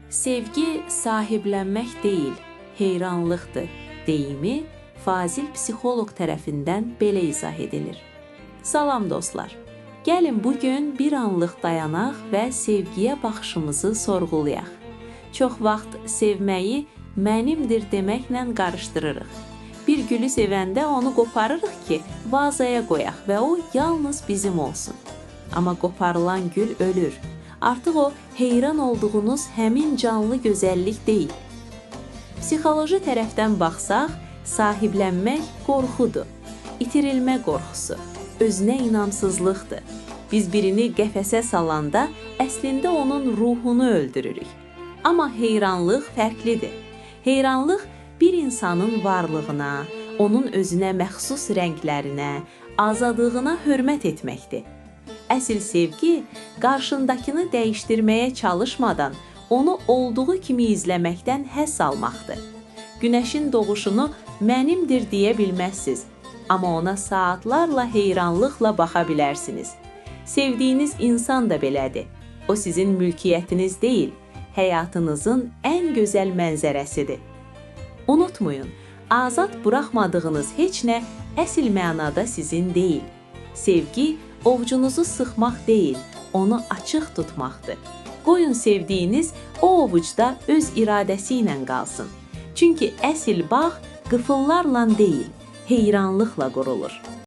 Sevgi sahiblənmək deyil, heyranlıqdır deyimi Fazil psixoloq tərəfindən belə izah edilir. Salam dostlar, gəlin bugün bir anlıq dayanaq və sevgiyə baxışımızı sorğulayaq. Çox vaxt sevməyi mənimdir deməklə qarışdırırıq. Bir gülü sevəndə onu qoparırıq ki, vazaya qoyaq və o yalnız bizim olsun. Amma qoparılan gül ölür. Artıq o, heyran olduğunuz həmin canlı gözəllik deyil. Psixoloji tərəfdən baxsaq, sahiblənmək qorxudur, itirilmə qorxusu, özünə inamsızlıqdır. Biz birini qəfəsə salanda əslində onun ruhunu öldürürük. Amma heyranlıq fərqlidir. Heyranlıq bir insanın varlığına, onun özünə məxsus rənglərinə, azadlığına hörmət etməkdir. Əsl sevgi, qarşındakını dəyişdirməyə çalışmadan, onu olduğu kimi izləməkdən həzz almaqdır. Günəşin doğuşunu mənimdir deyə bilməzsiniz, amma ona saatlarla heyranlıqla baxa bilərsiniz. Sevdiyiniz insan da belədir. O sizin mülkiyyətiniz deyil, həyatınızın ən gözəl mənzərəsidir. Unutmayın, azad buraxmadığınız heç nə əsl mənada sizin deyil. Sevgi, ovcunuzu sıxmaq deyil, onu açıq tutmaqdır. Qoyun sevdiyiniz o ovucda öz iradəsi ilə qalsın. Çünki əsl bağ qıfıllarla deyil, heyranlıqla qurulur.